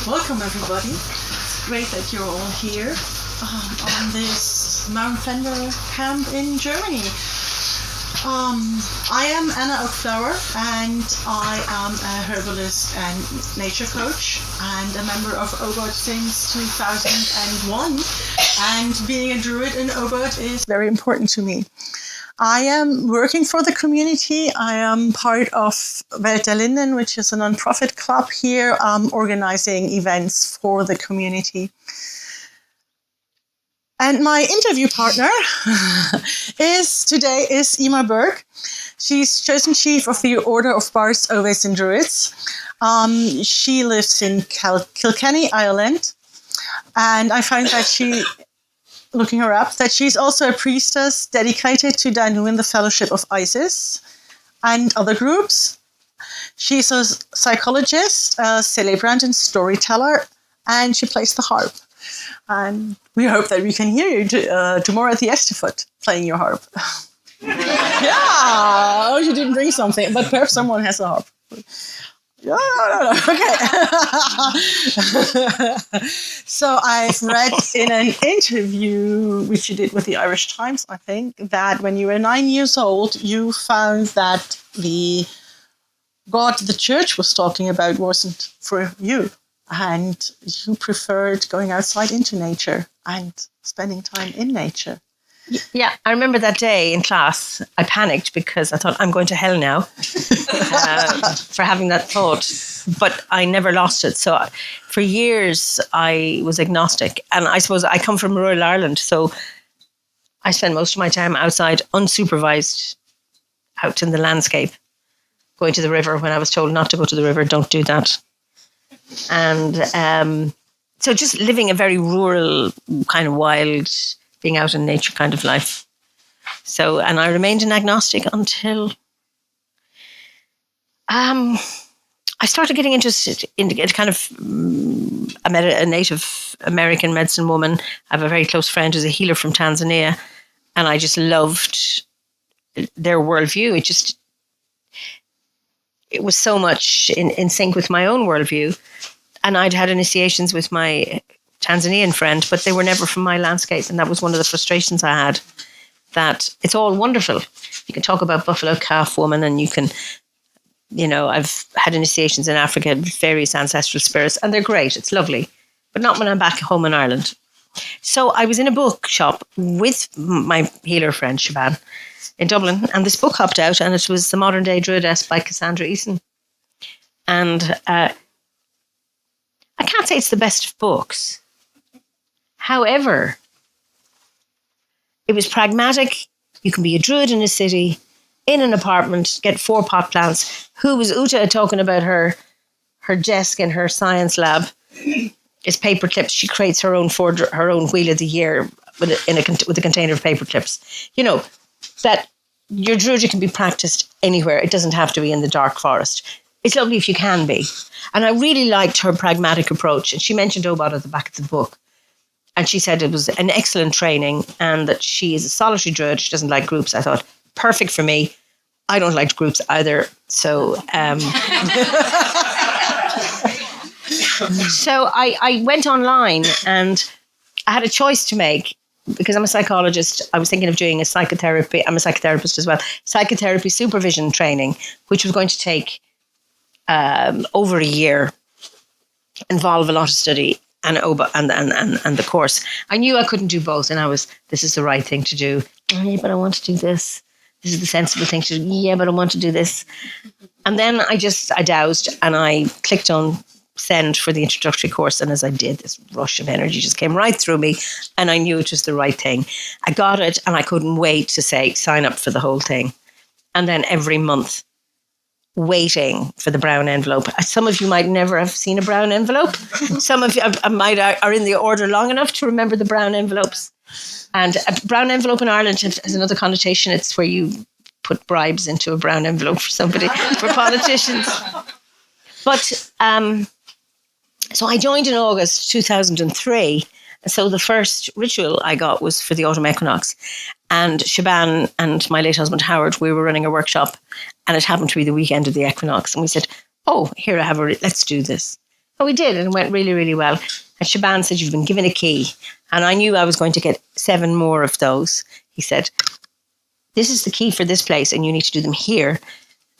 Welcome everybody. It's great that you're all here on this Mount Fender camp in Germany. I am Anna Oakflower and I am a herbalist and nature coach and a member of OBOD since 2001, and being a druid in OBOD is very important to me. I am working for the community. I am part of Welt der Linden, which is a non-profit club here, organizing events for the community. And my interview partner is Eimear Burke. She's chosen chief of the order of Bards, Ovates and Druids. She lives in Kilkenny, Ireland. And I find that looking her up, that she's also a priestess dedicated to Danu in the Fellowship of Isis and other groups. She's a psychologist, a celebrant and storyteller, and she plays the harp. And we hope that we can hear you tomorrow at the Esterfoot playing your harp. Yeah, oh, you didn't bring something, but perhaps someone has a harp. No. Okay. So I've read in an interview which you did with the Irish Times, I think, that when you were 9 years old, you found that the God the church was talking about wasn't for you, and you preferred going outside into nature and spending time in nature. Yeah, I remember that day in class, I panicked because I thought, I'm going to hell now for having that thought. But I never lost it. So for years, I was agnostic. And I suppose I come from rural Ireland. So I spent most of my time outside, unsupervised, out in the landscape, going to the river when I was told not to go to the river. Don't do that. And so just living a very rural, kind of wild, being out in nature kind of life. So, and I remained an agnostic until I started getting interested in kind of, I met a Native American medicine woman. I have a very close friend who's a healer from Tanzania, and I just loved their worldview. It was so much in sync with my own worldview. And I'd had initiations with my Tanzanian friend, but they were never from my landscape. And that was one of the frustrations I had, that it's all wonderful. You can talk about buffalo calf woman, and you can, I've had initiations in Africa, various ancestral spirits, and they're great. It's lovely, but not when I'm back home in Ireland. So I was in a bookshop with my healer friend, Shaban, in Dublin, and this book hopped out, and it was The Modern Day Druidess by Cassandra Eason. And I can't say it's the best of books. However, it was pragmatic. You can be a druid in a city, in an apartment, get 4 pot plants. Who was Uta talking about her desk in her science lab? Is paper clips. She creates her own wheel of the year with a container of paper clips. That your druidry can be practiced anywhere. It doesn't have to be in the dark forest. It's lovely if you can be. And I really liked her pragmatic approach. And she mentioned OBOD at the back of the book. And she said it was an excellent training and that she is a solitary druid. She doesn't like groups. I thought, perfect for me. I don't like groups either. So, so I went online and I had a choice to make because I'm a psychologist. I was thinking of doing a psychotherapy. I'm a psychotherapist as well. Psychotherapy supervision training, which was going to take over a year, involve a lot of study and the course. I knew I couldn't do both, and this is the right thing to do. Yeah, but I want to do this. This is the sensible thing to do. Yeah, but I want to do this. And then I dowsed and I clicked on send for the introductory course. And as I did, this rush of energy just came right through me, and I knew it was the right thing. I got it, and I couldn't wait to say, sign up for the whole thing. And then every month, waiting for the brown envelope. Some of you might never have seen a brown envelope. Some of you are in the order long enough to remember the brown envelopes. And a brown envelope in Ireland has another connotation. It's where you put bribes into a brown envelope for somebody, for politicians. But so I joined in August 2003. So the first ritual I got was for the autumn equinox. And Shaban and my late husband Howard, we were running a workshop, and it happened to be the weekend of the equinox. And we said, oh, here I have let's do this. Oh, we did, and it went really, really well. And Shaban said, you've been given a key. And I knew I was going to get 7 more of those. He said, this is the key for this place, and you need to do them here.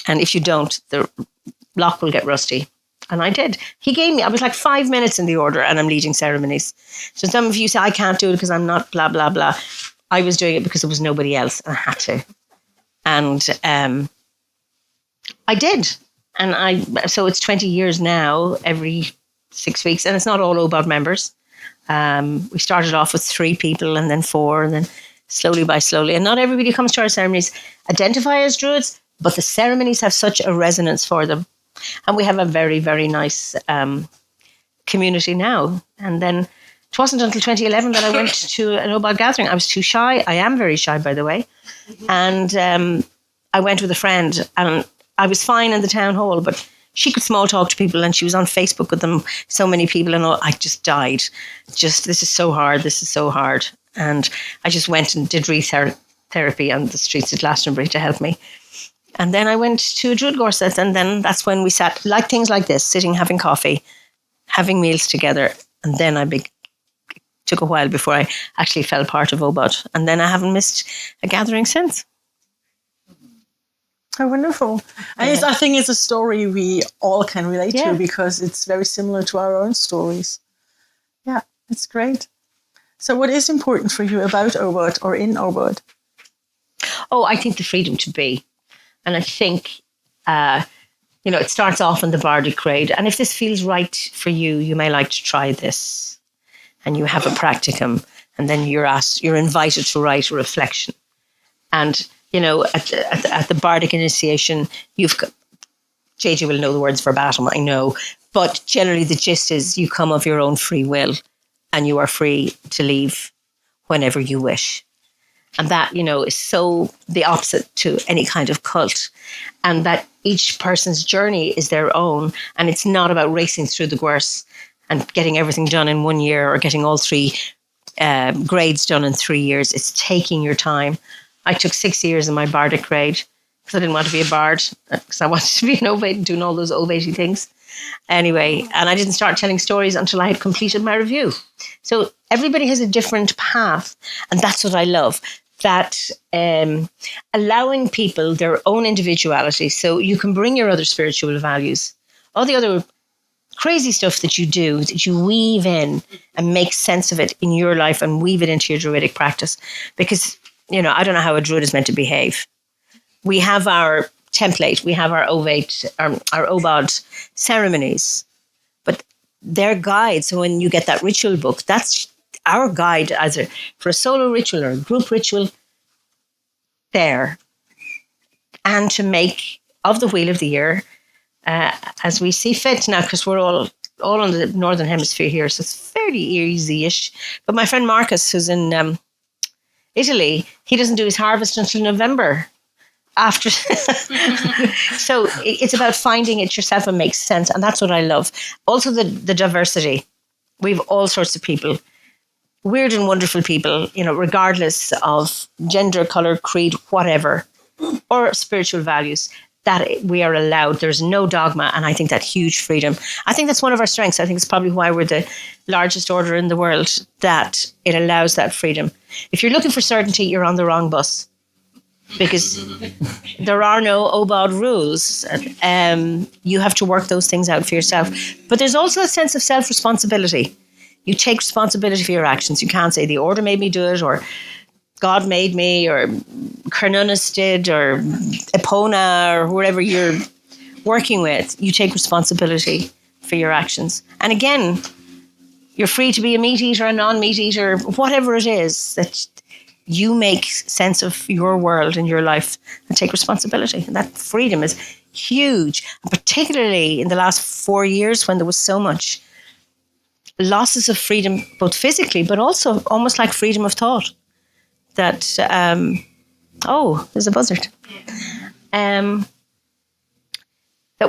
And if you don't, the lock will get rusty. And I did. He gave me, I was like 5 minutes in the order, and I'm leading ceremonies. So some of you say, I can't do it because I'm not blah, blah, blah. I was doing it because there was nobody else, and I had to. And I did. And so it's 20 years now, every 6 weeks, and it's not all OBOD members. We started off with 3 people, and then 4, and then slowly. And not everybody who comes to our ceremonies identify as Druids, but the ceremonies have such a resonance for them. And we have a very, very nice community now. And then it wasn't until 2011 that I went to an OBOD gathering. I was too shy. I am very shy, by the way. And I went with a friend, and I was fine in the town hall, but she could small talk to people, and she was on Facebook with them, so many people, and I just died. This is so hard. And I just went and did therapy on the streets of Glastonbury to help me. And then I went to a Druid Gorset, and then that's when we sat, like things like this, sitting, having coffee, having meals together. And then took a while before I actually fell part of OBOD. And then I haven't missed a gathering since. Oh, wonderful. And I think it's a story we all can relate to, because it's very similar to our own stories. Yeah, it's great. So what is important for you about OBOD or in OBOD? Oh, I think the freedom to be. And I think, it starts off in the Bardic grade. And if this feels right for you, you may like to try this. And you have a practicum. And then you're invited to write a reflection. And at the Bardic initiation, JJ will know the words verbatim, I know. But generally the gist is you come of your own free will, and you are free to leave whenever you wish. And that, is so the opposite to any kind of cult. And that each person's journey is their own. And it's not about racing through the Gwers and getting everything done in 1 year, or getting all 3 grades done in 3 years. It's taking your time. I took 6 years in my Bardic grade because I didn't want to be a Bard, because I wanted to be an Ovate and doing all those Ovate things. Anyway, and I didn't start telling stories until I had completed my review. So everybody has a different path, and that's what I love. That allowing people their own individuality, so you can bring your other spiritual values, all the other crazy stuff that you do, that you weave in and make sense of it in your life and weave it into your Druidic practice. Because, I don't know how a Druid is meant to behave. We have our template, we have our Ovate, our OBOD ceremonies, but they're guides. So when you get that ritual book, that's our guide, either for a solo ritual or a group ritual, there. And to make of the Wheel of the Year as we see fit now, because we're all on the Northern Hemisphere here, so it's fairly easy-ish. But my friend Marcus, who's in Italy, he doesn't do his harvest until November. After So it's about finding it yourself and makes sense, and that's what I love. Also the diversity. We've all sorts of people, weird and wonderful people, regardless of gender, color, creed, whatever, or spiritual values, that we are allowed. There's no dogma, and I think that huge freedom. I think that's one of our strengths. I think it's probably why we're the largest order in the world, that it allows that freedom. If you're looking for certainty, you're on the wrong bus, because there are no OBOD rules. You have to work those things out for yourself. But there's also a sense of self-responsibility. You take responsibility for your actions. You can't say the order made me do it, or God made me, or Cernunnos did, or Epona, or whoever you're working with. You take responsibility for your actions. And again, you're free to be a meat eater, a non-meat eater, whatever it is, that you make sense of your world and your life and take responsibility. And that freedom is huge. And particularly in the last 4 years, when there was so much losses of freedom, both physically, but also almost like freedom of thought. That, there's a buzzard. That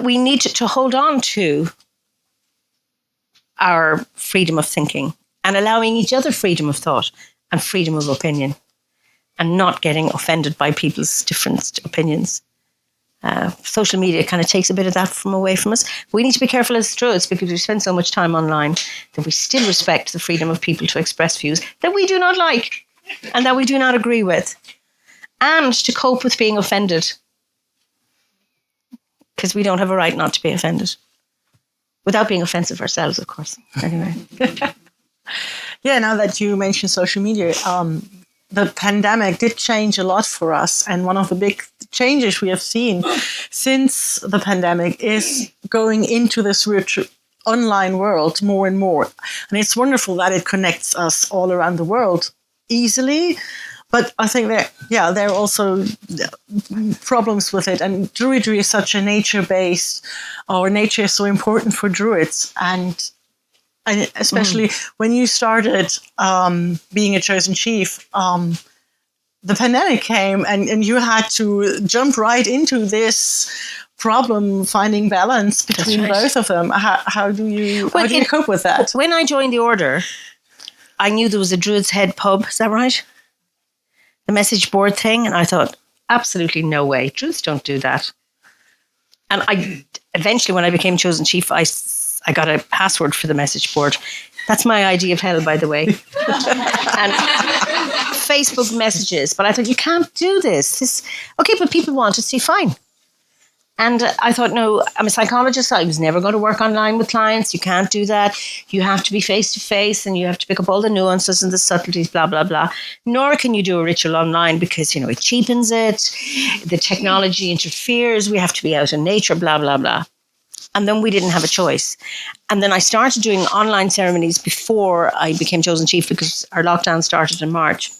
we need to hold on to our freedom of thinking, and allowing each other freedom of thought and freedom of opinion, and not getting offended by people's different opinions. social media kind of takes a bit of that away from us. We need to be careful as Druids because we spend so much time online that we still respect the freedom of people to express views that we do not like and that we do not agree with, and to cope with being offended, because we don't have a right not to be offended without being offensive ourselves, of course. Anyway. Yeah, now that you mentioned social media, the pandemic did change a lot for us. And one of the big changes we have seen since the pandemic is going into this online world more and more. And it's wonderful that it connects us all around the world easily. But I think there are also problems with it. And Druidry is such a nature-based, or nature is so important for Druids. And especially when you started being a chosen chief, the pandemic came and you had to jump right into this problem, finding balance between both of them. How do you cope with that? When I joined the order, I knew there was a Druid's Head pub. Is that right? The message board thing. And I thought, absolutely no way. Druids don't do that. And I eventually, when I became chosen chief, I got a password for the message board. That's my idea of hell, by the way. And Facebook messages. But I thought, you can't do this. Okay, but people want to see, fine. And I thought, no, I'm a psychologist. I was never going to work online with clients. You can't do that. You have to be face-to-face and you have to pick up all the nuances and the subtleties, blah, blah, blah. Nor can you do a ritual online because, it cheapens it. The technology interferes. We have to be out in nature, blah, blah, blah. And then we didn't have a choice. And then I started doing online ceremonies before I became chosen chief because our lockdown started in March.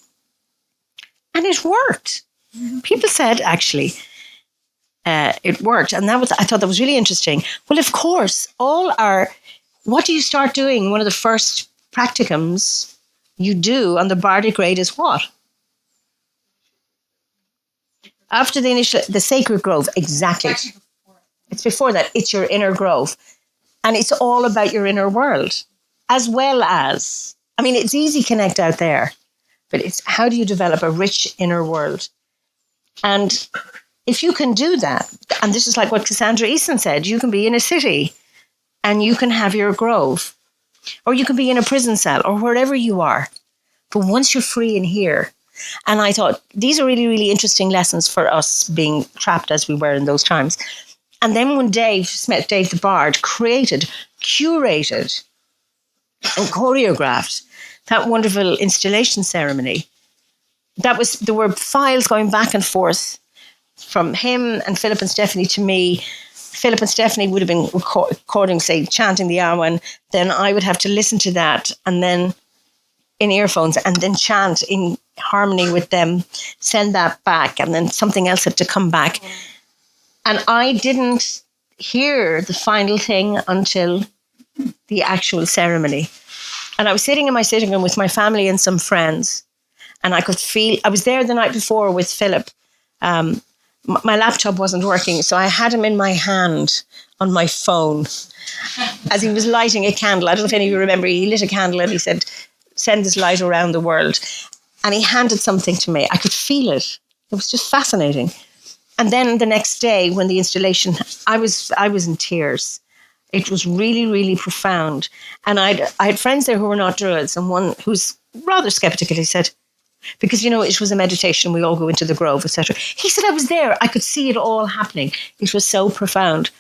And it worked. People said, actually, it worked. And I thought that was really interesting. Well, of course, what do you start doing? One of the first practicums you do on the Bardic grade is what? After the sacred grove, exactly. It's before that. It's your inner grove. And it's all about your inner world, as well as, it's easy connect out there, but it's how do you develop a rich inner world? And if you can do that, and this is like what Cassandra Easton said, you can be in a city and you can have your grove, or you can be in a prison cell or wherever you are. But once you're free in here, and I thought these are really, really interesting lessons for us being trapped as we were in those times. And then when Dave the Bard, curated, and choreographed that wonderful installation ceremony, there were files going back and forth from him and Philip and Stephanie to me. Philip and Stephanie would have been recording, say, chanting the Awen. Then I would have to listen to that and then in earphones and then chant in harmony with them, send that back, and then something else had to come back. And I didn't hear the final thing until the actual ceremony. And I was sitting in my sitting room with my family and some friends, and I could feel, I was there the night before with Philip. My laptop wasn't working, so I had him in my hand on my phone as he was lighting a candle. I don't know if any of you remember, he lit a candle and he said, send this light around the world. And he handed something to me. I could feel it. It was just fascinating. And then the next day when the installation, I was in tears. It was really, really profound. And I had friends there who were not Druids, and one who's rather skeptical, he said, because, it was a meditation, we all go into the grove, etc. He said, I was there. I could see it all happening. It was so profound.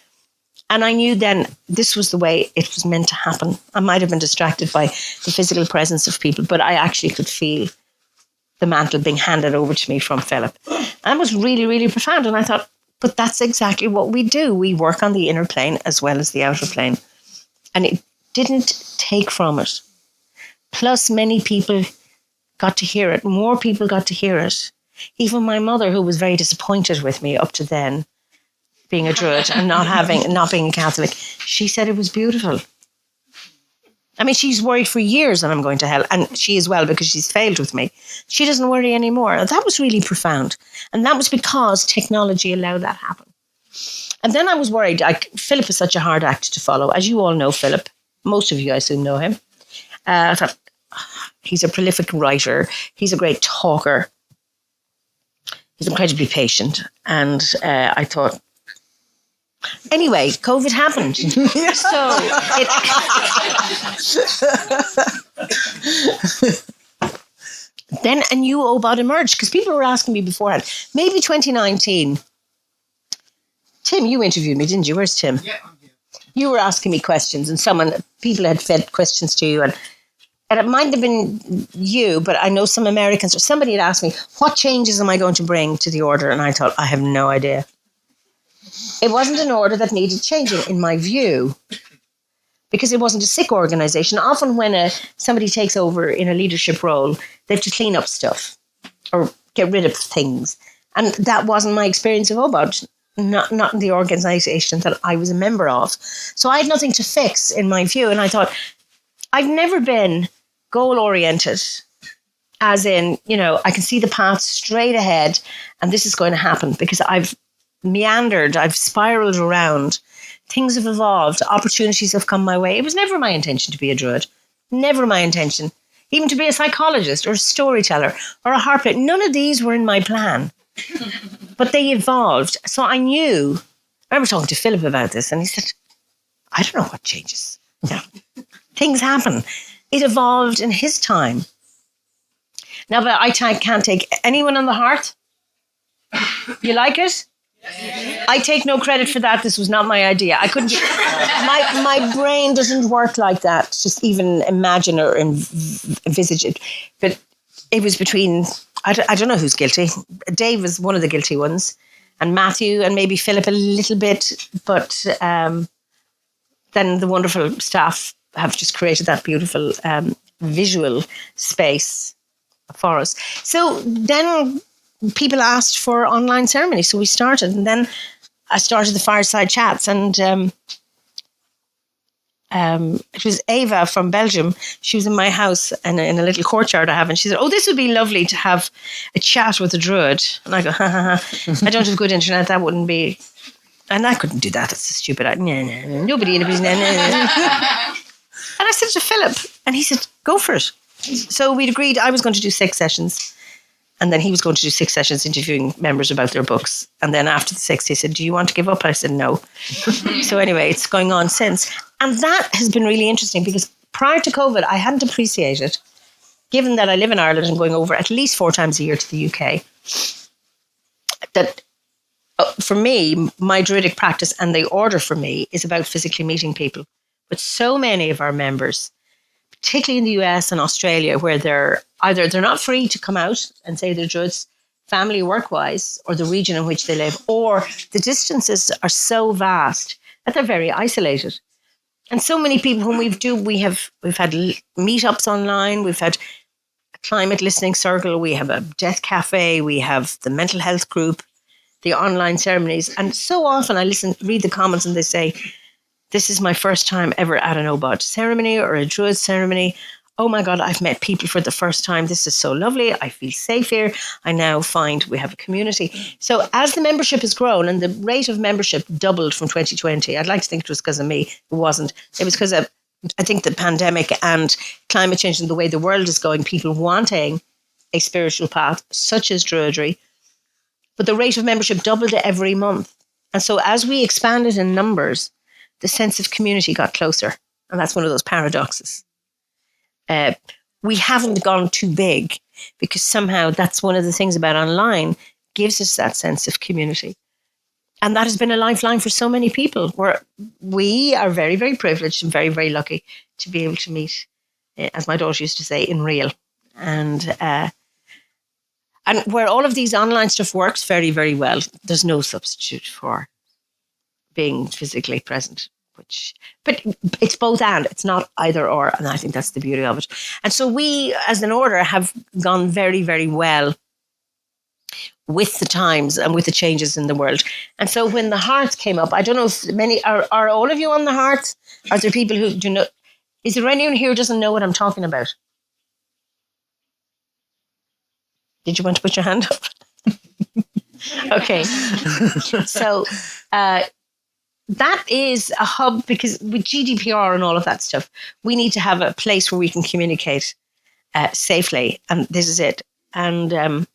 And I knew then this was the way it was meant to happen. I might have been distracted by the physical presence of people, but I actually could feel the mantle being handed over to me from Philip. And that was really, really profound. And I thought, but that's exactly what we do. We work on the inner plane as well as the outer plane. And it didn't take from it. Plus, many people got to hear it. More people got to hear it. Even my mother, who was very disappointed with me up to then, being a Druid and not being a Catholic, she said it was beautiful. She's worried for years that I'm going to hell, and she as well, because she's failed with me. She doesn't worry anymore. That was really profound. And that was because technology allowed that to happen. And then I was worried. Philip is such a hard act to follow. As you all know, Philip, most of you, I assume, know him. I thought, he's a prolific writer. He's a great talker. He's incredibly patient. And I thought, Anyway, COVID happened. So then a new OBOD emerged because people were asking me beforehand, maybe 2019. Tim, you interviewed me, didn't you? Where's Tim? Yeah, I'm here. You were asking me questions and people had fed questions to you and it might have been you, but I know some Americans or somebody had asked me, what changes am I going to bring to the order? And I thought, I have no idea. It wasn't an order that needed changing, in my view, because it wasn't a sick organization. Often when somebody takes over in a leadership role, they have to clean up stuff or get rid of things. And that wasn't my experience of OBOD, not in the organization that I was a member of. So I had nothing to fix, in my view. And I thought, I've never been goal-oriented, as in, I can see the path straight ahead and this is going to happen because I've meandered, I've spiraled around. Things have evolved. Opportunities have come my way. It was never my intention to be a Druid. Never my intention. Even to be a psychologist or a storyteller or a harper. None of these were in my plan. But they evolved. So I knew. I remember talking to Philip about this and he said, I don't know what changes. Yeah. Things happen. It evolved in his time. Now, but I can't take anyone on the hearth. You like it? I take no credit for that. This was not my idea. I couldn't. My brain doesn't work like that. Just even imagine or envisage it. But it was between. I don't know who's guilty. Dave was one of the guilty ones, and Matthew and maybe Philip a little bit. But then the wonderful staff have just created that beautiful visual space for us. So then people asked for online ceremony, so we started, and then I started the fireside chats, and it was Ava from Belgium. She was in my house and in a little courtyard I have, and she said, "Oh, this would be lovely to have a chat with a Druid." And I go, "Ha ha ha! I don't have good internet. That wouldn't be." And I couldn't do that. It's a stupid. Nobody in a business. And I said to Philip, and he said, "Go for it." So we'd agreed I was going to do 6 sessions. And then he was going to do 6 sessions interviewing members about their books. And then after the 6th, he said, "Do you want to give up?" I said, "No." So anyway, it's going on since. And that has been really interesting because prior to COVID, I hadn't appreciated, given that I live in Ireland and going over at least 4 times a year to the UK, that for me, my Druidic practice and the order for me is about physically meeting people. But so many of our members, particularly in the US and Australia, where they're not free to come out and say they're Druids, family work-wise, or the region in which they live, or the distances are so vast that they're very isolated. And so many people whom we've had meetups online, we've had a climate listening circle, we have a death cafe, we have the mental health group, the online ceremonies. And so often I read the comments and they say, "This is my first time ever at an OBOD ceremony or a Druid ceremony. Oh my God, I've met people for the first time. This is so lovely. I feel safe here. I now find we have a community." So as the membership has grown and the rate of membership doubled from 2020, I'd like to think it was because of me. It wasn't. It was because of, I think, the pandemic and climate change and the way the world is going, people wanting a spiritual path such as Druidry. But the rate of membership doubled every month. And so as we expanded in numbers, the sense of community got closer. And that's one of those paradoxes. We haven't gone too big because somehow that's one of the things about online, gives us that sense of community. And that has been a lifeline for so many people, where we are very, very privileged and very, very lucky to be able to meet, as my daughter used to say, in real. And where all of these online stuff works very, very well, there's no substitute for being physically present. But it's both and, it's not either or. And I think that's the beauty of it. And so we, as an order, have gone very, very well with the times and with the changes in the world. And so when the hearth came up, I don't know if many, are all of you on the hearth? Are there people who do not? Is there anyone here who doesn't know what I'm talking about? Did you want to put your hand up? Okay. So that is a hub, because with GDPR and all of that stuff, we need to have a place where we can communicate safely. And this is it. And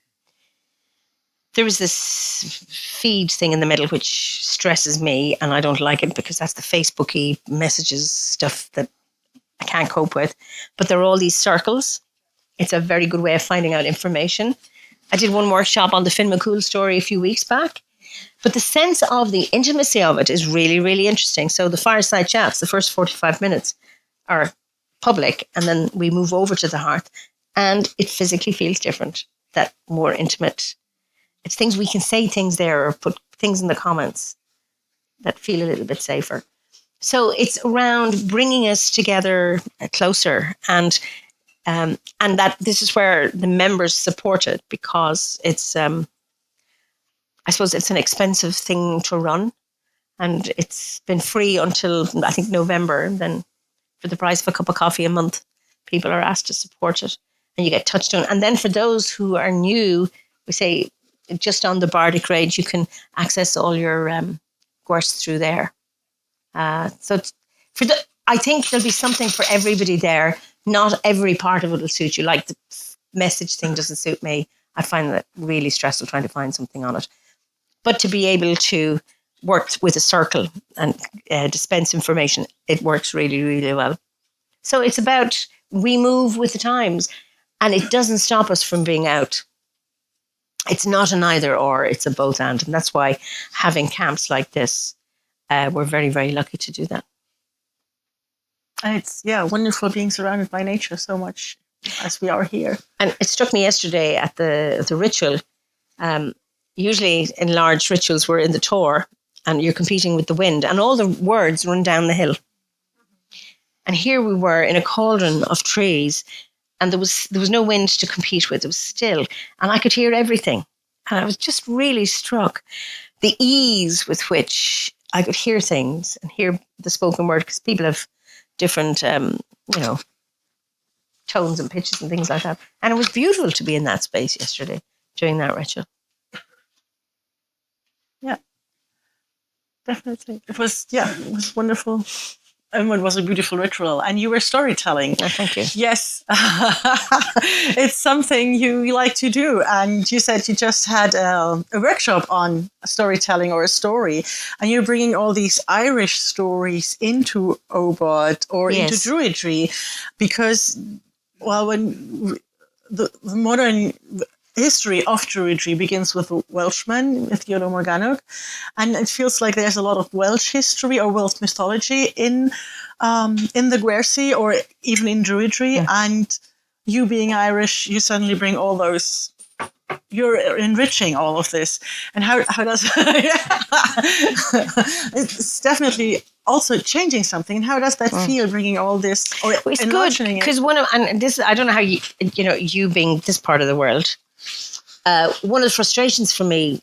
there is this feed thing in the middle which stresses me, and I don't like it because that's the Facebooky messages stuff that I can't cope with. But there are all these circles. It's a very good way of finding out information. I did one workshop on the Finn McCool story a few weeks back, but the sense of the intimacy of it is really, really interesting. So the fireside chats, the first 45 minutes are public, and then we move over to the hearth, and it physically feels different, that more intimate. It's things we can say things there or put things in the comments that feel a little bit safer. So it's around bringing us together closer, and that this is where the members support it, because it's, I suppose it's an expensive thing to run, and it's been free until I think November. And then for the price of a cup of coffee a month, people are asked to support it, and you get touched on. And then for those who are new, we say, just on the Bardic Rage, you can access all your course through there. So I think there'll be something for everybody there. Not every part of it will suit you. Like the message thing doesn't suit me. I find that really stressful trying to find something on it. But to be able to work with a circle and dispense information, it works really, really well. So it's about, we move with the times, and it doesn't stop us from being out. It's not an either or, it's a both and that's why having camps like this, we're very, very lucky to do that. And it's, wonderful being surrounded by nature so much as we are here. And it struck me yesterday at the ritual. Usually in large rituals, we're in the Tor and you're competing with the wind, and all the words run down the hill. And here we were in a cauldron of trees, and there was no wind to compete with. It was still, and I could hear everything. And I was just really struck the ease with which I could hear things and hear the spoken word, because people have different, tones and pitches and things like that. And it was beautiful to be in that space yesterday doing that ritual. Yeah, definitely. It was wonderful. And it was a beautiful ritual. And you were storytelling. Oh, thank you. Yes. It's something you like to do. And you said you just had a workshop on storytelling or a story. And you're bringing all these Irish stories into OBOD or into Druidry. Because, well, when the modern history of Druidry begins with Welshmen, with Iolo Morganwg, and it feels like there's a lot of Welsh history or Welsh mythology in the Gwersi or even in Druidry. Yeah. And you being Irish, you suddenly bring all those. You're enriching all of this, and how does it's definitely also changing something. And how does that feel, bringing all this? Or it's good because I don't know how you being this part of the world. One of the frustrations for me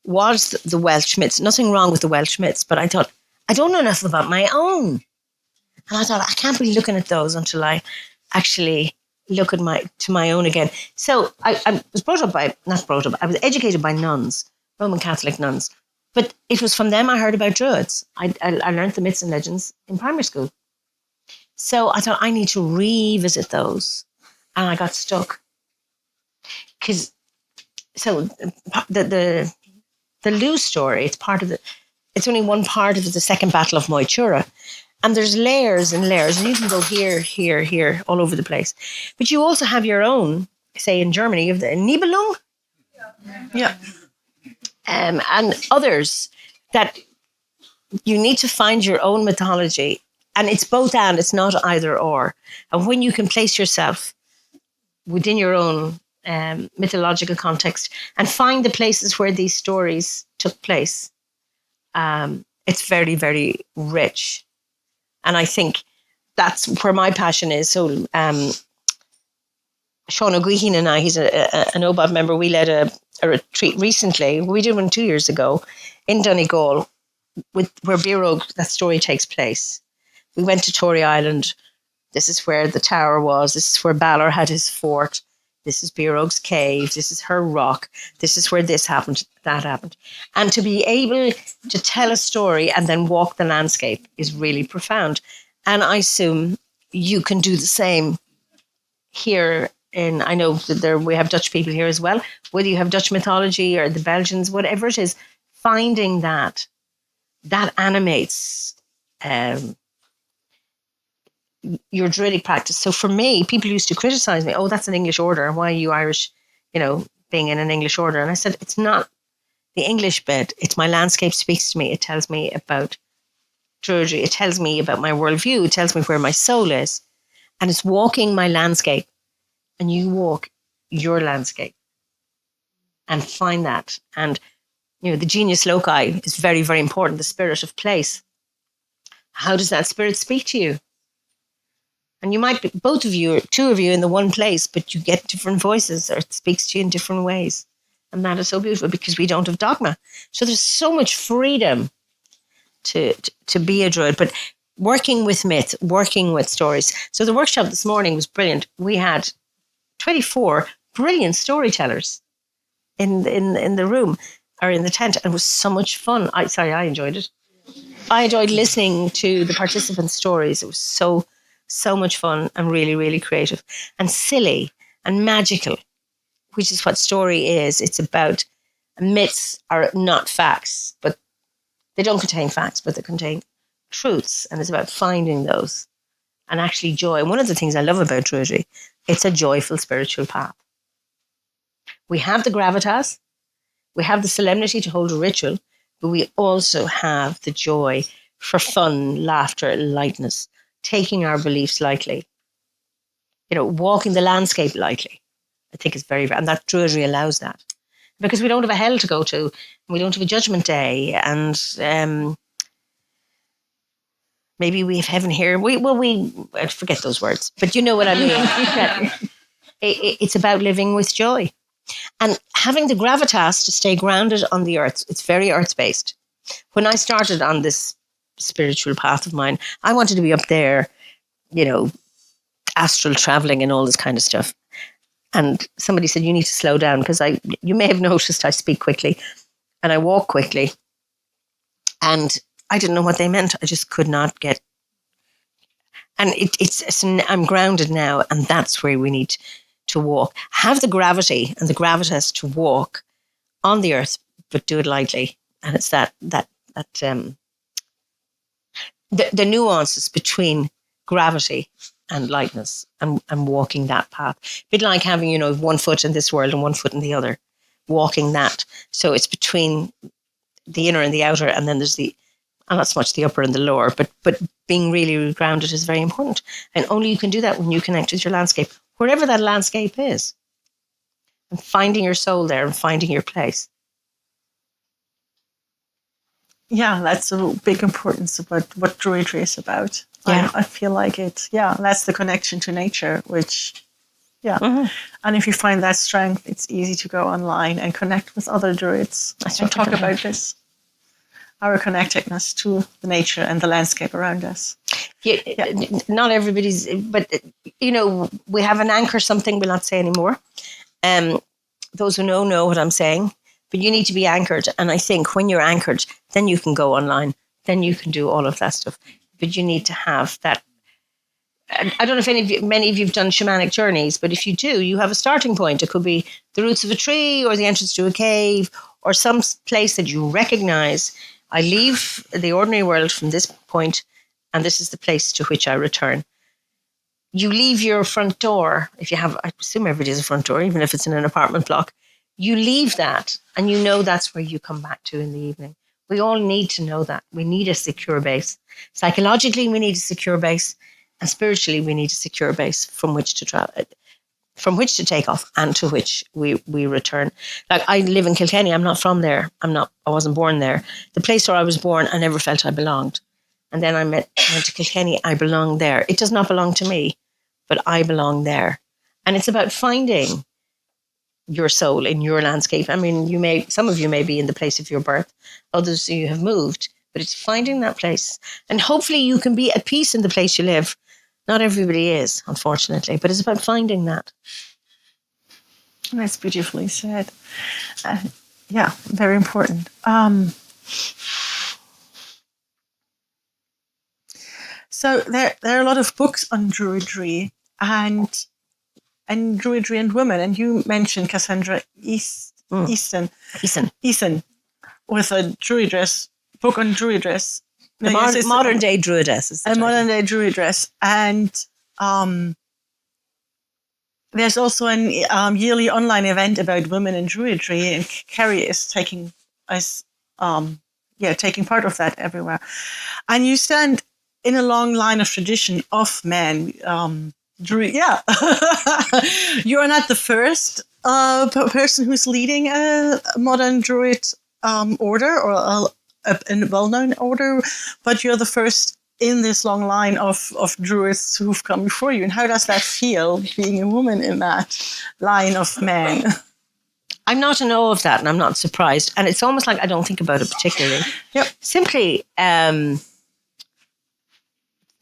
was the Welsh myths. Nothing wrong with the Welsh myths, but I thought, I don't know enough about my own. And I thought, I can't be looking at those until I actually look at my own again. So I was I was educated by nuns, Roman Catholic nuns. But it was from them I heard about Druids. I learned the myths and legends in primary school. So I thought, I need to revisit those. And I got stuck. Because the Lugh story, it's only one part of the second battle of Moytura. And there's layers and layers, and you can go here, here, here, all over the place. But you also have your own, say in Germany, you have the Nibelung. Yeah. And others that you need to find your own mythology. And it's both and, it's not either or. And when you can place yourself within your own mythological context and find the places where these stories took place, it's very, very rich. And I think that's where my passion is. So Sean O'Guihin and I, he's an OBOD member, we led a retreat recently. We did one 2 years ago in Donegal, where Birog, that story takes place. We went to Tory Island. This is where the tower was. This is where Balor had his fort. This is Birog's cave. This is her rock. This is where this happened, that happened. And to be able to tell a story and then walk the landscape is really profound. And I assume you can do the same here I know that we have Dutch people here as well, whether you have Dutch mythology or the Belgians, whatever it is, finding that animates your Druidic practice. So for me, people used to criticize me, oh, that's an English order. Why are you Irish, being in an English order? And I said, it's not the English bit. It's my landscape speaks to me. It tells me about Druidry. It tells me about my worldview. It tells me where my soul is. And it's walking my landscape. And you walk your landscape and find that. And, the genius loci is very, very important. The spirit of place. How does that spirit speak to you? And you might be, both of you, or two of you in the one place, but you get different voices, or it speaks to you in different ways. And that is so beautiful because we don't have dogma. So there's so much freedom to be a Druid, but working with myth, working with stories. So the workshop this morning was brilliant. We had 24 brilliant storytellers in the room or in the tent, and it was so much fun. I enjoyed it. I enjoyed listening to the participants' stories. It was so much fun and really, really creative and silly and magical, which is what story is. It's about myths are not facts, but they don't contain facts, but they contain truths. And it's about finding those and actually joy. And one of the things I love about Druidry, it's a joyful spiritual path. We have the gravitas, we have the solemnity to hold a ritual, but we also have the joy for fun, laughter, lightness, taking our beliefs lightly, walking the landscape lightly. I think it's very, and that Druidry allows that. Because we don't have a hell to go to, and we don't have a judgment day, and maybe we have heaven here. I forget those words, but you know what I mean. It's about living with joy and having the gravitas to stay grounded on the earth. It's very earth-based. When I started on this spiritual path of mine, I wanted to be up there, astral traveling and all this kind of stuff. And somebody said, you need to slow down, because you may have noticed I speak quickly and I walk quickly. And I didn't know what they meant. I just could not get. And I'm grounded now, and that's where we need to walk. Have the gravity and the gravitas to walk on the earth, but do it lightly. And it's the nuances between gravity and lightness and walking that path. A bit like having, 1 foot in this world and 1 foot in the other, walking that. So it's between the inner and the outer, and then there's not so much the upper and the lower, but being really grounded is very important. And only you can do that when you connect with your landscape, wherever that landscape is, and finding your soul there and finding your place. Yeah, that's a big importance about what Druidry is about. Yeah. I feel like that's the connection to nature, which, Mm-hmm. And if you find that strength, it's easy to go online and connect with other Druids and talk about this, our connectedness to the nature and the landscape around us. Yeah. Not everybody's, but, we have an anchor, something we'll not say anymore. Those who know what I'm saying. But you need to be anchored. And I think when you're anchored, then you can go online. Then you can do all of that stuff. But you need to have that. I don't know if many of you have done shamanic journeys, but if you do, you have a starting point. It could be the roots of a tree or the entrance to a cave or some place that you recognize. I leave the ordinary world from this point, and this is the place to which I return. You leave your front door. If you have, I assume everybody has a front door, even if it's in an apartment block. You leave that, and that's where you come back to in the evening. We all need to know that. We need a secure base. Psychologically, we need a secure base, and spiritually, we need a secure base from which to travel, from which to take off, and to which we return. Like, I live in Kilkenny. I'm not from there. I wasn't born there. The place where I was born, I never felt I belonged. And then I went to Kilkenny. I belong there. It does not belong to me, but I belong there. And it's about finding your soul in your landscape. I mean, some of you may be in the place of your birth, others you have moved, but it's finding that place. And hopefully you can be at peace in the place you live. Not everybody is, unfortunately, but it's about finding that. That's beautifully said. Very important. So there are a lot of books on Druidry, and and Druidry and women. And you mentioned Cassandra Easton with a Druidress, book on Druidress. The modern day Druidess is the title. Modern day Druidress. And there's also a yearly online event about women in Druidry, and Carrie is taking part of that everywhere. And you stand in a long line of tradition of men. Druid, yeah. You are not the first person who's leading a modern Druid order or a well-known order, but you're the first in this long line of Druids who've come before you. And how does that feel, being a woman in that line of men? I'm not in awe of that, and I'm not surprised. And it's almost like I don't think about it particularly. Yep. Simply,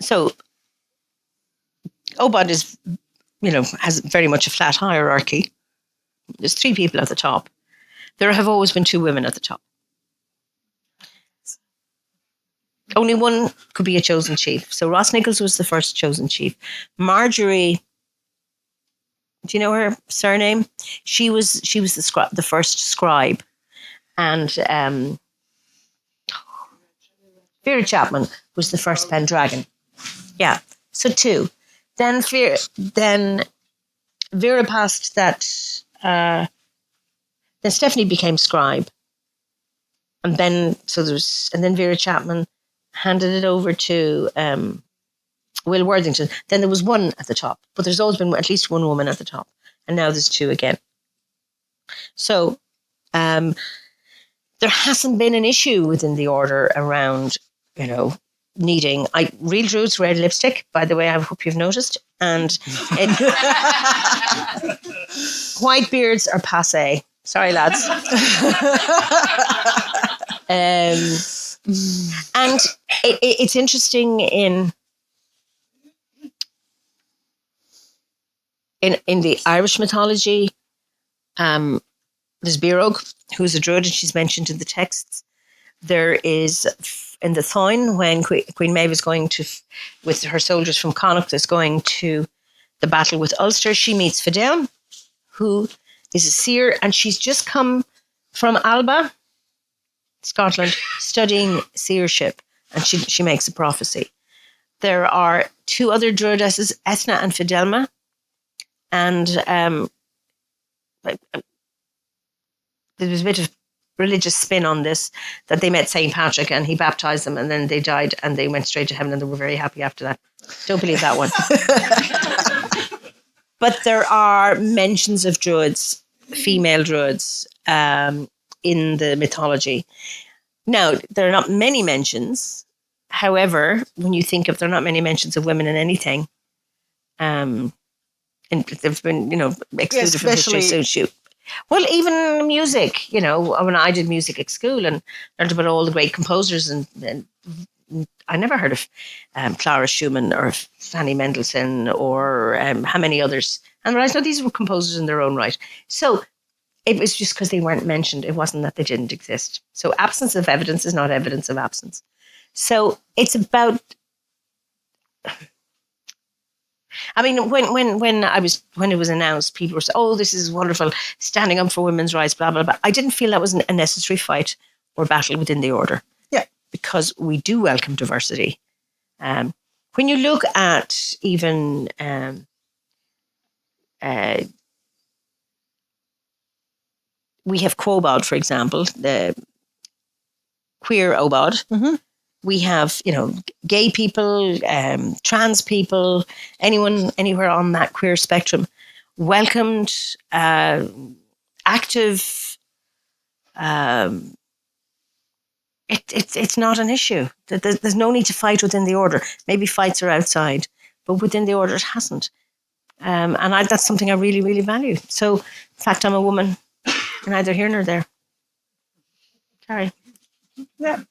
so OBOD is, has very much a flat hierarchy. There's 3 people at the top. There have always been 2 women at the top. Only one could be a chosen chief. So Ross Nichols was the first chosen chief. Marjorie, do you know her surname? She was the first scribe, and Vera Chapman was the first Pendragon. Yeah, so 2. Then Vera passed that. Then Stephanie became scribe, and then Vera Chapman handed it over to Will Worthington. Then there was 1 at the top, but there's always been at least 1 woman at the top, and now there's 2 again. So there hasn't been an issue within the order around, needing. Real Druids wear lipstick, by the way. I hope you've noticed, and white beards are passé. Sorry, lads. And it's interesting in the Irish mythology. There's Birog, who's a Druid, and she's mentioned in the texts. There is in the Táin, when Queen Maeve is going with her soldiers from Connacht, is going to the battle with Ulster. She meets Fidel, who is a seer, and she's just come from Alba, Scotland, studying seership, and she makes a prophecy. There are 2 other Druidesses, Ethna and Fidelma, and there was a bit of religious spin on this, that they met St. Patrick and he baptized them, and then they died and they went straight to heaven and they were very happy after that. Don't believe that one. But there are mentions of Druids, female Druids, in the mythology. Now, there are not many mentions. However, when you think of, there are not many mentions of women in anything. And they've been, excluded from history. So shoot. Well, even music, when I did music at school and learned about all the great composers, and I never heard of Clara Schumann or Fanny Mendelssohn or how many others. And I realized, no, these were composers in their own right. So it was just because they weren't mentioned. It wasn't that they didn't exist. So absence of evidence is not evidence of absence. So it's about... I mean, when it was announced, people were saying, "Oh, this is wonderful, standing up for women's rights, blah blah blah." I didn't feel that was a necessary fight or battle within the order. Yeah, because we do welcome diversity. When you look at even we have QOBOD, for example, the queer OBOD. Mm-hmm. We have, gay people, trans people, anyone, anywhere on that queer spectrum, welcomed, active. It's not an issue. There's no need to fight within the order. Maybe fights are outside, but within the order it hasn't. And that's something I really, really value. So, in fact, I'm a woman, neither here nor there. Sorry. Yeah.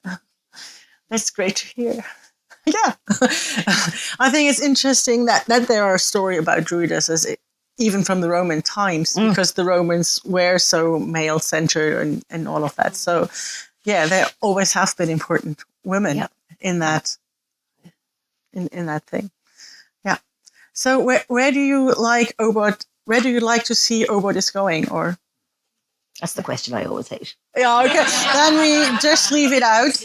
That's great to hear. Yeah. I think it's interesting that there are stories about Druidesses, even from the Roman times, because the Romans were so male-centered and all of that. So, yeah, there always have been important women in that in that thing. Yeah. So where do you like OBOD where do you like to see OBOD going? Or That's the question I always hate. yeah, okay. Then we just leave it out.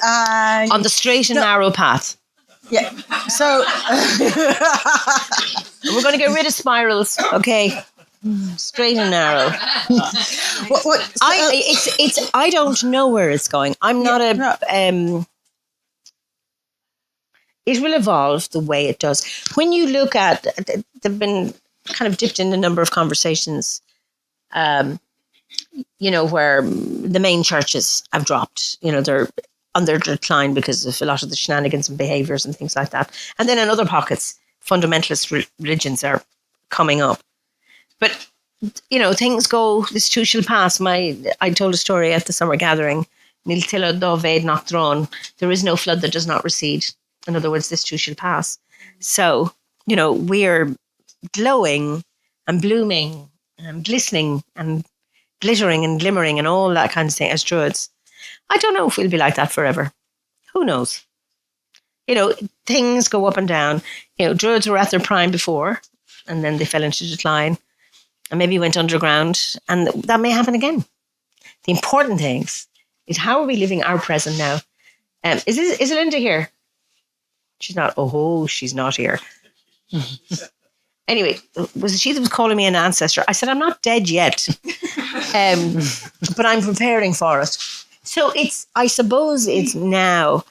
On the straight and narrow path. Yeah. So We're going to get rid of spirals, okay? Straight and narrow. I don't know where it's going. I'm not it will evolve the way it does. When you look at, they've been kind of dipped in a number of conversations, where the main churches have dropped, they're on their decline because of a lot of the shenanigans and behaviors and things like that. And then in other pockets, fundamentalist religions are coming up. But, things go, this too shall pass. I told a story at the summer gathering, Nil tilla do ved not drawn. There is no flood that does not recede. In other words, this too shall pass. So, we're glowing and blooming and glistening and glittering and glimmering and all that kind of thing as Druids. I don't know if we'll be like that forever. Who knows? Things go up and down. Druids were at their prime before, and then they fell into decline and maybe went underground, and that may happen again. The important things is how are we living our present now? Is Linda here? She's not. Oh, she's not here. Anyway, was it she that was calling me an ancestor? I said, I'm not dead yet, but I'm preparing for it. So I suppose it's now,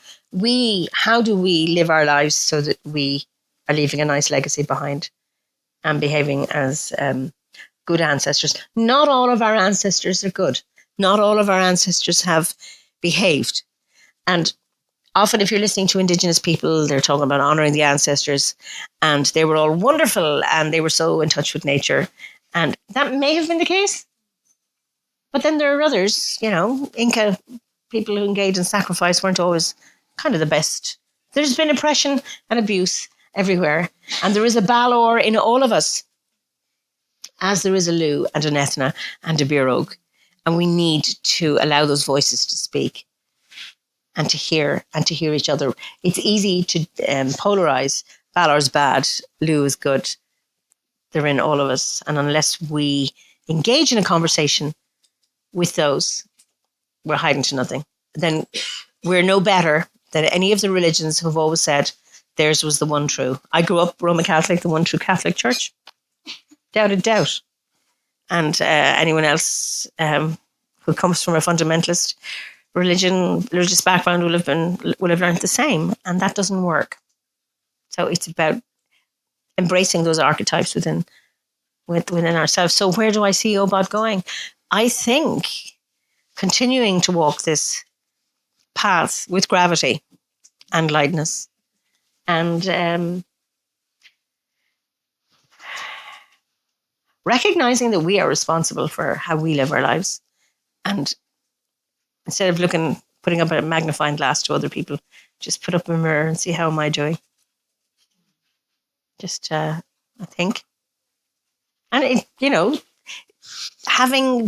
how do we live our lives so that we are leaving a nice legacy behind and behaving as good ancestors? Not all of our ancestors are good. Not all of our ancestors have behaved. And often if you're listening to Indigenous people, they're talking about honouring the ancestors, and they were all wonderful and they were so in touch with nature. And that may have been the case. But then there are others, Inca people who engage in sacrifice weren't always kind of the best. There's been oppression and abuse everywhere. And there is a Balor in all of us, as there is a Lu and an Ethna and a Birog. And we need to allow those voices to speak and to hear each other. It's easy to polarize. Balor's bad, Lu is good. They're in all of us. And unless we engage in a conversation with those, we're hiding to nothing. Then we're no better than any of the religions who've always said theirs was the one true. I grew up Roman Catholic, the one true Catholic Church. Without a doubt. And anyone else who comes from a fundamentalist religious background will have learned the same, and that doesn't work. So it's about embracing those archetypes within ourselves. So where do I see OBOD going? I think continuing to walk this path with gravity and lightness, and recognizing that we are responsible for how we live our lives, and instead of putting up a magnifying glass to other people, just put up a mirror and see how am I doing. Just I think, and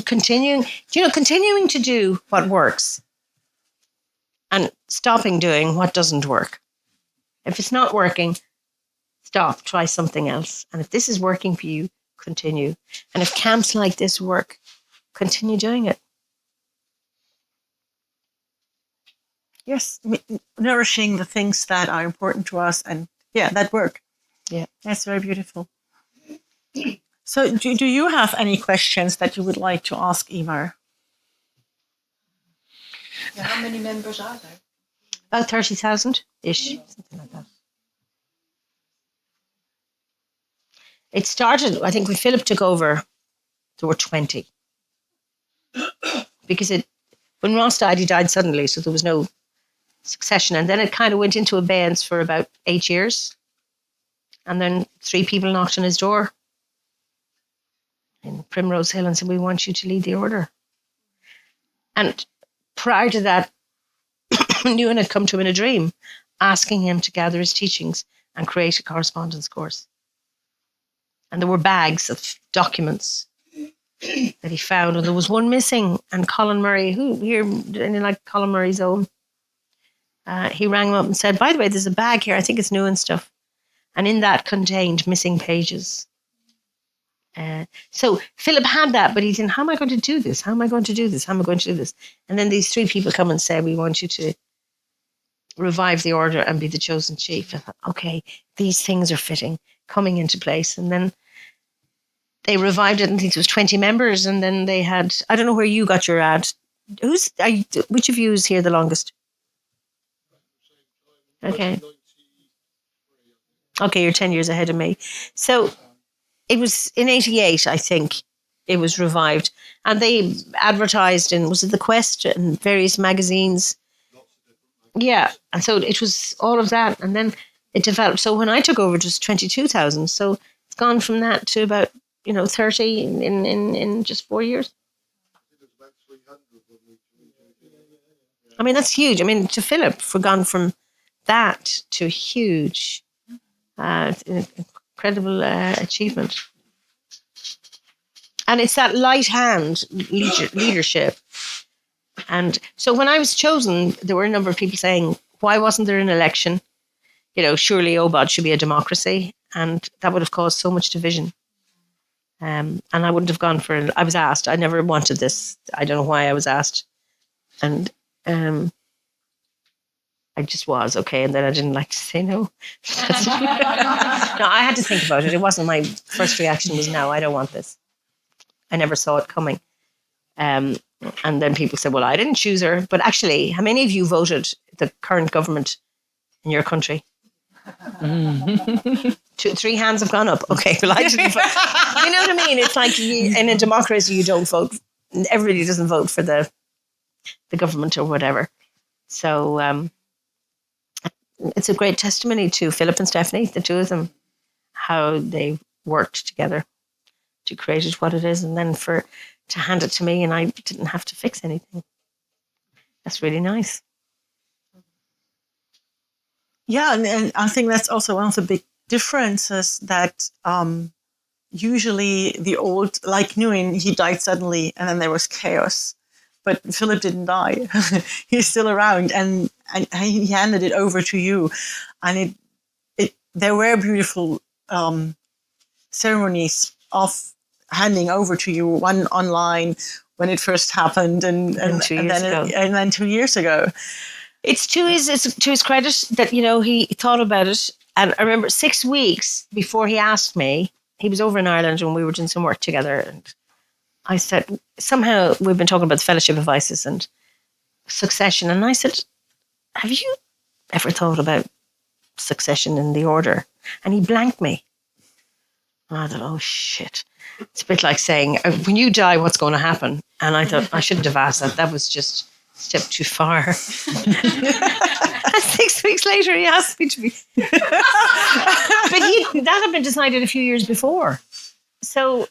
continuing to do what works and stopping doing what doesn't work. If it's not working, stop, try something else. And if this is working for you, continue. And if camps like this work, continue doing it. Yes, nourishing the things that are important to us, and that work. Yeah, that's very beautiful. So do you have any questions that you would like to ask Eimear? Yeah, how many members are there? About 30,000-ish, something like that. It started, I think, when Philip took over, there were 20. Because when Ross died, he died suddenly, so there was no succession. And then it kind of went into abeyance for about 8 years. And then 3 people knocked on his door in Primrose Hill and said, we want you to lead the order. And prior to that, Ewan had come to him in a dream, asking him to gather his teachings and create a correspondence course. And there were bags of documents that he found, and there was one missing. And Colin Murray, who here, like Colin Murray's own, he rang him up and said, by the way, there's a bag here, I think it's new and stuff. And in that contained missing pages. So Philip had that, but he didn't. How am I going to do this? How am I going to do this? How am I going to do this? And then these three people come and say, we want you to revive the order and be the chosen chief. I thought, okay, these things are fitting, coming into place. And then they revived it. I think it was 20 members. And then they had, I don't know where you got your ad. Which of you is here the longest? Okay. Okay, you're 10 years ahead of me. So it was in 88, I think, it was revived. And they advertised in, was it The Quest and various magazines? Yeah. And so it was all of that. And then it developed. So when I took over, it was 22,000. So it's gone from that to about, 30 in just 4 years. I mean, that's huge. I mean, to Philip, for gone from that to huge, incredible achievement. And it's that light hand leadership. And so when I was chosen, there were a number of people saying, why wasn't there an election? Surely OBOD should be a democracy. And that would have caused so much division. And I wouldn't have gone for it. I was asked. I never wanted this. I don't know why I was asked. And I just was, okay. And then I didn't like to say no. No, I had to think about it. It wasn't my first reaction was, no, I don't want this. I never saw it coming. And then people said, well, I didn't choose her. But actually, how many of you voted the current government in your country? 3 hands have gone up. Okay, well, I didn't vote. You know what I mean? It's like in a democracy, you don't vote. Everybody doesn't vote for the government or whatever. So it's a great testimony to Philip and Stephanie, the two of them, how they worked together to create it what it is, and then to hand it to me, and I didn't have to fix anything. That's really nice. Yeah, and I think that's also one of the big differences that usually the old, like Nguyen, he died suddenly and then there was chaos. But Philip didn't die. He's still around, and he handed it over to you. And there were beautiful ceremonies of handing over to you, one online when it first happened, and then 2 years ago. It's to his credit that, he thought about it. And I remember 6 weeks before he asked me, he was over in Ireland and we were doing some work together. And I said, somehow we've been talking about the Fellowship of Isis and succession. And I said, have you ever thought about succession in the order? And he blanked me. And I thought, oh, shit. It's a bit like saying, when you die, what's going to happen? And I thought, I shouldn't have asked that. That was just a step too far. And 6 weeks later, he asked me to be. But that had been decided a few years before. So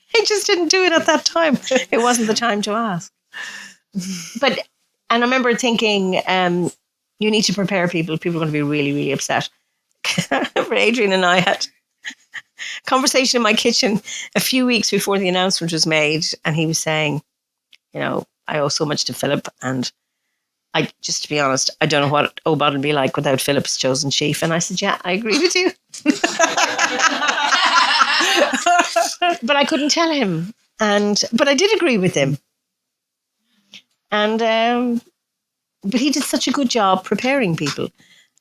he just didn't do it at that time. It wasn't the time to ask. And I remember thinking, you need to prepare people. People are going to be really, really upset. I remember Adrian and I had a conversation in my kitchen a few weeks before the announcement was made. And he was saying, I owe so much to Philip. And just to be honest, I don't know what OBOD would be like without Philip's chosen chief. And I said, yeah, I agree with you. But I couldn't tell him. But I did agree with him. And but he did such a good job preparing people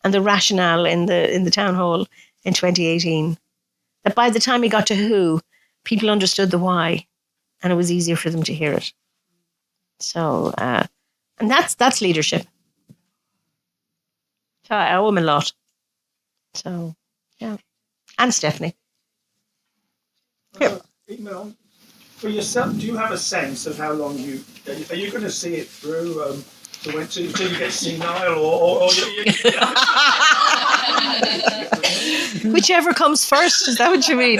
and the rationale in the town hall in 2018 that by the time he got to who, people understood the why, and it was easier for them to hear it. So, and that's leadership. So I owe him a lot. So, yeah. And Stephanie. For yourself, do you have a sense of how long are you going to see it through until you get senile or whichever comes first? Is that what you mean?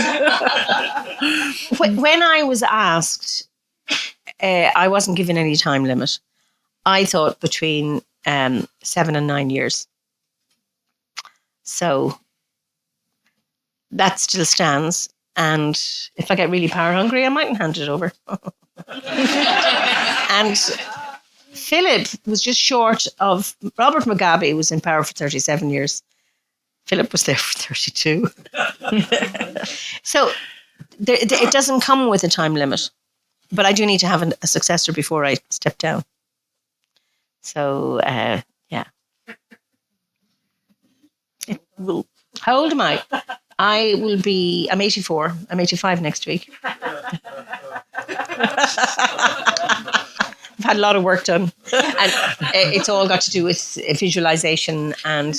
When I was asked, I wasn't given any time limit. I thought between 7 and 9 years. So that still stands. And if I get really power hungry, I mightn't hand it over. And Philip was just short of, Robert Mugabe was in power for 37 years. Philip was there for 32. So it doesn't come with a time limit, but I do need to have a successor before I step down. So, yeah. How old am I? I'm 84. I'm 85 next week. I've had a lot of work done, and it's all got to do with visualization and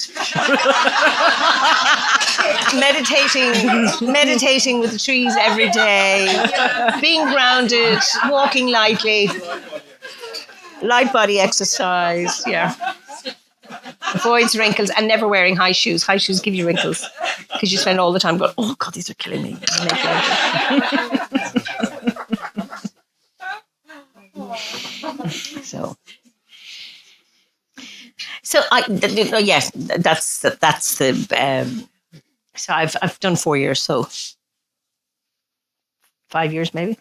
meditating with the trees every day, being grounded, walking lightly, light body exercise, yeah. Avoids wrinkles and never wearing high shoes. High shoes give you wrinkles because you spend all the time going, oh God, these are killing me. Yes, that's the. So I've done 4 years, so 5 years maybe.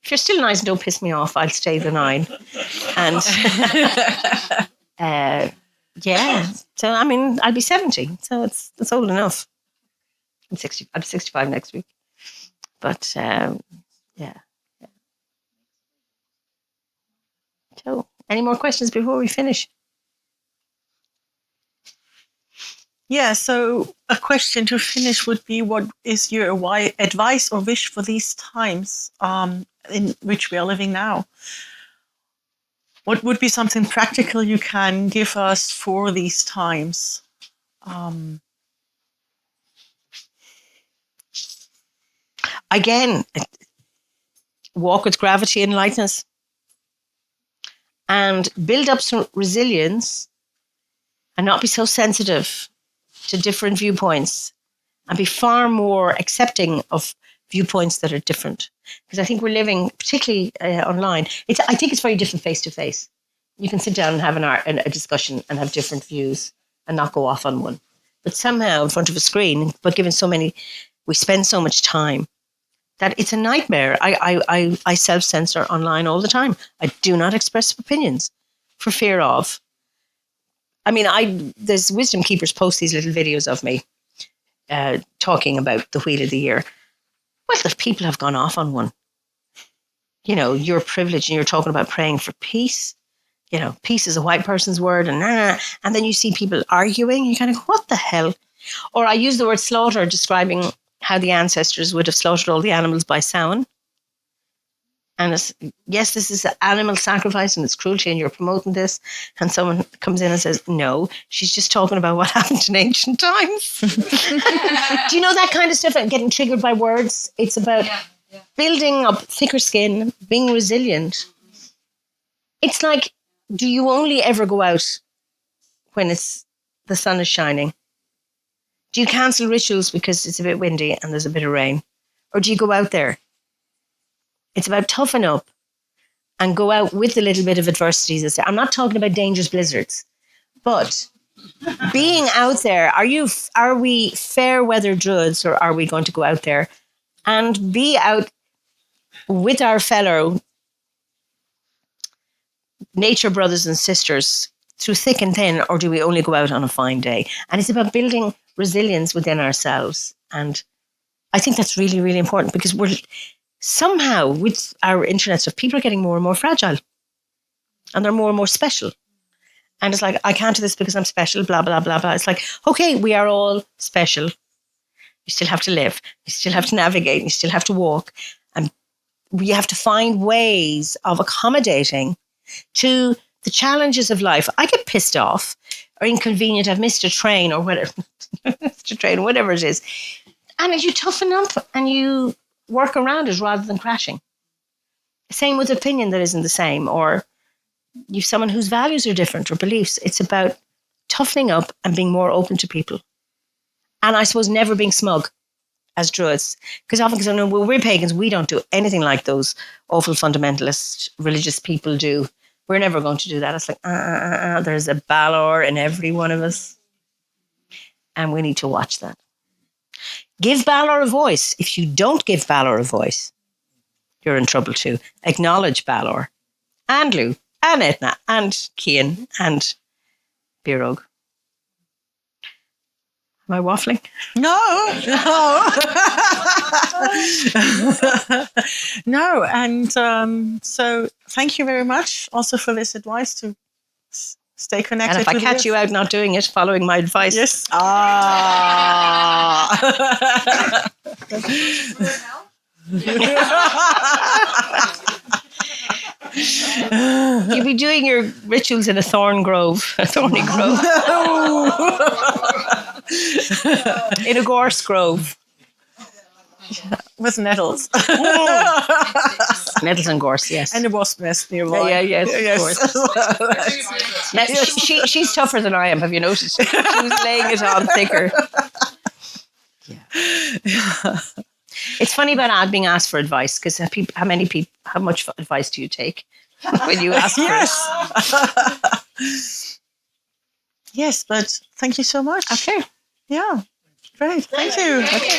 If you're still nice and don't piss me off, I'll stay the 9. And yeah, so I mean, I'll be 70, so it's old enough. I'm 60. I'll be 65 next week. But yeah. So, any more questions before we finish? Yeah, so a question to finish would be, what is your advice or wish for these times in which we are living now? What would be something practical you can give us for these times? Again, walk with gravity and lightness. And build up some resilience and not be so sensitive to different viewpoints, and be far more accepting of viewpoints that are different. Because I think we're living, particularly online, I think it's very different face to face. You can sit down and have a discussion and have different views and not go off on one. But somehow in front of a screen, but we spend so much time that it's a nightmare. I self-censor online all the time. I do not express opinions for fear of. I mean, there's wisdom keepers post these little videos of me talking about the wheel of the year. Well, if people have gone off on one, you're privileged and you're talking about praying for peace. Peace is a white person's word, and then you see people arguing. You kind of go, what the hell? Or I use the word slaughter, describing how the ancestors would have slaughtered all the animals by Samhain. And yes, this is an animal sacrifice and it's cruelty and you're promoting this. And someone comes in and says, no, she's just talking about what happened in ancient times. Do you know that kind of stuff? And getting triggered by words. It's about building up thicker skin, being resilient. It's like, do you only ever go out when the sun is shining? Do you cancel rituals because it's a bit windy and there's a bit of rain? Or do you go out there? It's about toughen up and go out with a little bit of adversity. I'm not talking about dangerous blizzards, but being out there, are we fair weather druids, or are we going to go out there and be out with our fellow nature brothers and sisters through thick and thin, or do we only go out on a fine day? And it's about building resilience within ourselves. And I think that's really, really important, because we're somehow, with our internet stuff, people are getting more and more fragile and they're more and more special. And it's like, I can't do this because I'm special, blah, blah, blah, blah. It's like, okay, we are all special. You still have to live. You still have to navigate. You still have to walk. And we have to find ways of accommodating to the challenges of life. I get pissed off or inconvenient. I've missed a train or whatever, whatever it is. And as you toughen up and you work around it rather than crashing. Same with opinion that isn't the same, or you've someone whose values are different or beliefs. It's about toughening up and being more open to people. And I suppose never being smug as Druids. Because often, we're pagans, we don't do anything like those awful fundamentalist religious people do. We're never going to do that. It's like, there's a Balor in every one of us. And we need to watch that. Give Balor a voice. If you don't give Balor a voice, you're in trouble too. Acknowledge Balor and Lou and Etna and Cian and Birog. Am I waffling? No. No. And so thank you very much also for this advice to stay connected. And if I with catch you out not doing it, following my advice. Yes. You'll be doing your rituals in a thorny grove. In a gorse grove. With nettles. Nettles and gorse, yes. And a wasp nest nearby. Yes, of course. Now, she's tougher than I am, have you noticed? She was laying it on thicker. Yeah. It's funny about being asked for advice, because how much advice do you take when you ask for it? Yes, but thank you so much. Okay. Yeah. Great. Thank you. Okay.